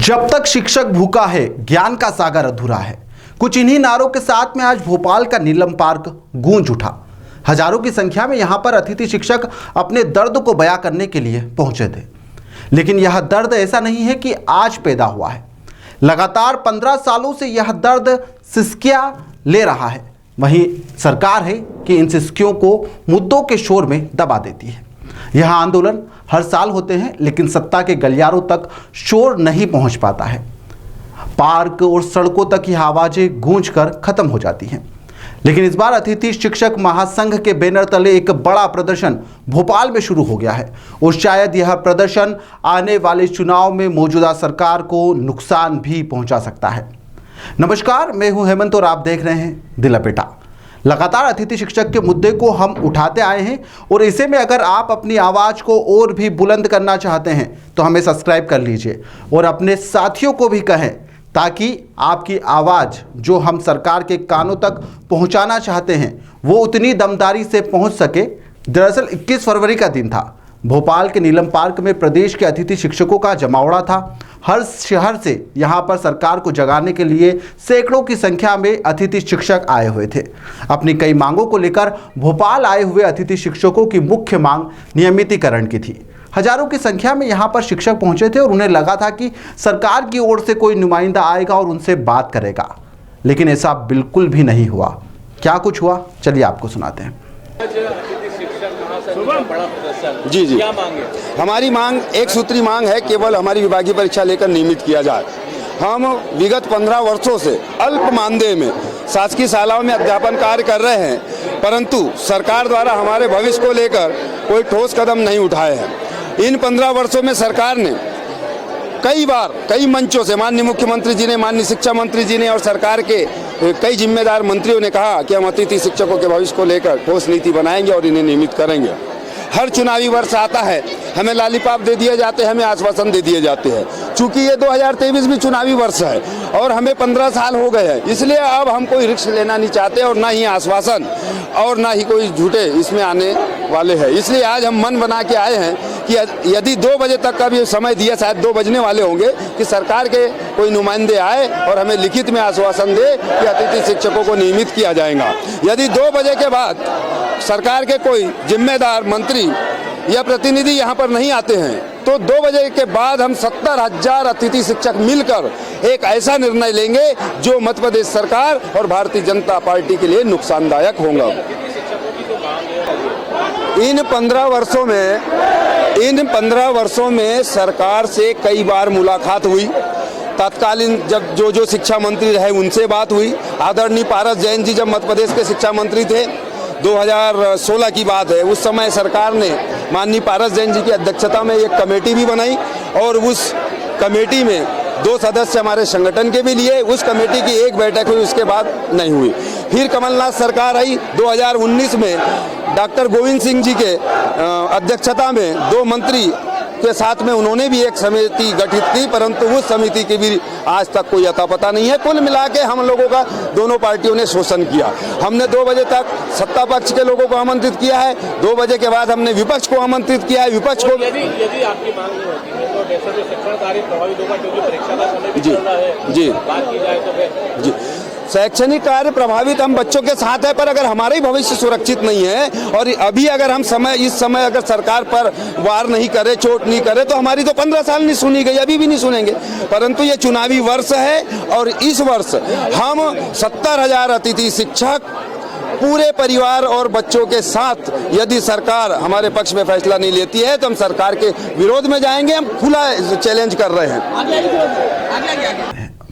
जब तक शिक्षक भूखा है, ज्ञान का सागर अधूरा है। कुछ इन्हीं नारों के साथ में आज भोपाल का नीलम पार्क गूंज उठा। हजारों की संख्या में यहां पर अतिथि शिक्षक अपने दर्द को बयां करने के लिए पहुंचे थे। लेकिन यह दर्द ऐसा नहीं है कि आज पैदा हुआ है। लगातार 15 सालों से यह दर्द सिसकियां ले रहा है। वहीं सरकार है कि इन सिसकियों को मुद्दों के शोर में दबा देती है। यह आंदोलन हर साल होते हैं, लेकिन सत्ता के गलियारों तक शोर नहीं पहुंच पाता है। पार्क और सड़कों तक यह आवाजें गूंज कर खत्म हो जाती हैं। लेकिन इस बार अतिथि शिक्षक महासंघ के बैनर तले एक बड़ा प्रदर्शन भोपाल में शुरू हो गया है और शायद यह प्रदर्शन आने वाले चुनाव में मौजूदा सरकार को नुकसान भी पहुंचा सकता है। नमस्कार, मैं हूं हेमंत और आप देख रहे हैं दिल लपेटा। लगातार अतिथि शिक्षक के मुद्दे को हम उठाते आए हैं और ऐसे में अगर आप अपनी आवाज़ को और भी बुलंद करना चाहते हैं तो हमें सब्सक्राइब कर लीजिए और अपने साथियों को भी कहें, ताकि आपकी आवाज़ जो हम सरकार के कानों तक पहुंचाना चाहते हैं वो उतनी दमदारी से पहुंच सके। दरअसल 21 फरवरी का दिन था। भोपाल के नीलम पार्क में प्रदेश के अतिथि शिक्षकों का जमावड़ा था। हर शहर से यहाँ पर सरकार को जगाने के लिए सैकड़ों की संख्या में अतिथि शिक्षक आए हुए थे। अपनी कई मांगों को लेकर भोपाल आए हुए अतिथि शिक्षकों की मुख्य मांग नियमितीकरण की थी। हजारों की संख्या में यहाँ पर शिक्षक पहुंचे थे और उन्हें लगा था कि सरकार की ओर से कोई नुमाइंदा आएगा और उनसे बात करेगा, लेकिन ऐसा बिल्कुल भी नहीं हुआ। क्या कुछ हुआ, चलिए आपको सुनाते हैं। जी, क्या मांग है? हमारी मांग एक सूत्री मांग है, केवल हमारी विभागीय परीक्षा लेकर नियमित किया जाए। हम विगत 15 वर्षों से अल्प मानदेय में शासकीय शालाओं में अध्यापन कार्य कर रहे हैं, परंतु सरकार द्वारा हमारे भविष्य को लेकर कोई ठोस कदम नहीं उठाए हैं। इन 15 वर्षों में सरकार ने कई बार कई मंचों से माननीय मुख्यमंत्री जी ने, माननीय शिक्षा मंत्री जी ने और सरकार के कई जिम्मेदार मंत्रियों ने कहा कि हम अतिथि शिक्षकों के भविष्य को लेकर ठोस नीति बनाएंगे और इन्हें नियमित करेंगे। हर चुनावी वर्ष आता है, हमें लालीपाप दे दिए जाते हैं, हमें आश्वासन दे दिए जाते हैं। चूंकि ये 2023 भी चुनावी वर्ष है और हमें 15 साल हो गए हैं, इसलिए अब हम कोई रिस्क लेना नहीं चाहते और ना ही आश्वासन और ना ही कोई झूठे इसमें आने वाले हैं। इसलिए आज हम मन बना के आए हैं कि यदि 2 बजे तक का भी समय दिया, शायद 2 बजने वाले होंगे, कि सरकार के कोई नुमाइंदे आए और हमें लिखित में आश्वासन दे कि अतिथि शिक्षकों को नियमित किया जाएगा। यदि 2 बजे के बाद सरकार के कोई जिम्मेदार मंत्री या प्रतिनिधि यहाँ पर नहीं आते हैं तो 2 बजे के बाद हम 70,000 अतिथि शिक्षक मिलकर एक ऐसा निर्णय लेंगे जो मध्य प्रदेश सरकार और भारतीय जनता पार्टी के लिए नुकसानदायक होगा। इन 15 वर्षों में सरकार से कई बार मुलाकात हुई। तत्कालीन जब जो शिक्षा मंत्री रहे उनसे बात हुई। आदरणीय पारस जैन जी जब मध्य प्रदेश के शिक्षा मंत्री थे, 2016 की बात है, उस समय सरकार ने माननीय पारस जैन जी की अध्यक्षता में एक कमेटी भी बनाई और उस कमेटी में 2 सदस्य हमारे संगठन के भी लिए। उस कमेटी की एक बैठक हुई, उसके बाद नहीं हुई। फिर कमलनाथ सरकार आई 2019 में, डॉक्टर गोविंद सिंह जी के अध्यक्षता में 2 मंत्री के साथ में उन्होंने भी एक समिति गठित की, परंतु उस समिति की भी आज तक कोई अता पता नहीं है। कुल मिला के हम लोगों का दोनों पार्टियों ने शोषण किया। हमने 2 बजे तक सत्ता पक्ष के लोगों को आमंत्रित किया है, 2 बजे के बाद हमने विपक्ष को आमंत्रित किया है। विपक्ष को यदि आपकी मांग नहीं होती है तो जैसे शिक्षण कार्य प्रभावित होगा, क्योंकि परीक्षा का समय भी चल रहा है। जी, बात की जाए तो फिर जी शैक्षणिक कार्य प्रभावित हम बच्चों के साथ है, पर अगर हमारा ही भविष्य सुरक्षित नहीं है और अभी अगर हम इस समय अगर सरकार पर वार नहीं करे, चोट नहीं करे, तो हमारी तो 15 साल नहीं सुनी गई, अभी भी नहीं सुनेंगे। परंतु ये चुनावी वर्ष है और इस वर्ष हम 70,000 अतिथि शिक्षक पूरे परिवार और बच्चों के साथ, यदि सरकार हमारे पक्ष में फैसला नहीं लेती है तो हम सरकार के विरोध में जाएंगे। हम खुला चैलेंज कर रहे हैं।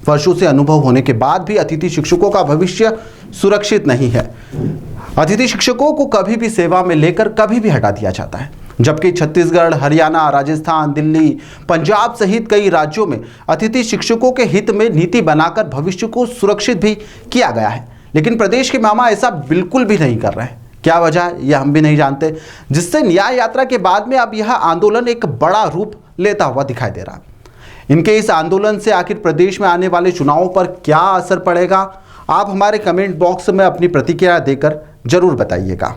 वर्षों से अनुभव होने के बाद भी अतिथि शिक्षकों का भविष्य सुरक्षित नहीं है। अतिथि शिक्षकों को कभी भी सेवा में लेकर कभी भी हटा दिया जाता है, जबकि छत्तीसगढ़, हरियाणा, राजस्थान, दिल्ली, पंजाब सहित कई राज्यों में अतिथि शिक्षकों के हित में नीति बनाकर भविष्य को सुरक्षित भी किया गया है। लेकिन प्रदेश के मामा ऐसा बिल्कुल भी नहीं कर रहे हैं। क्या वजह है यह हम भी नहीं जानते, जिससे न्याय यात्रा के बाद में अब यह आंदोलन एक बड़ा रूप लेता हुआ दिखाई दे रहा है। इनके इस आंदोलन से आखिर प्रदेश में आने वाले चुनावों पर क्या असर पड़ेगा, आप हमारे कमेंट बॉक्स में अपनी प्रतिक्रिया देकर जरूर बताइएगा।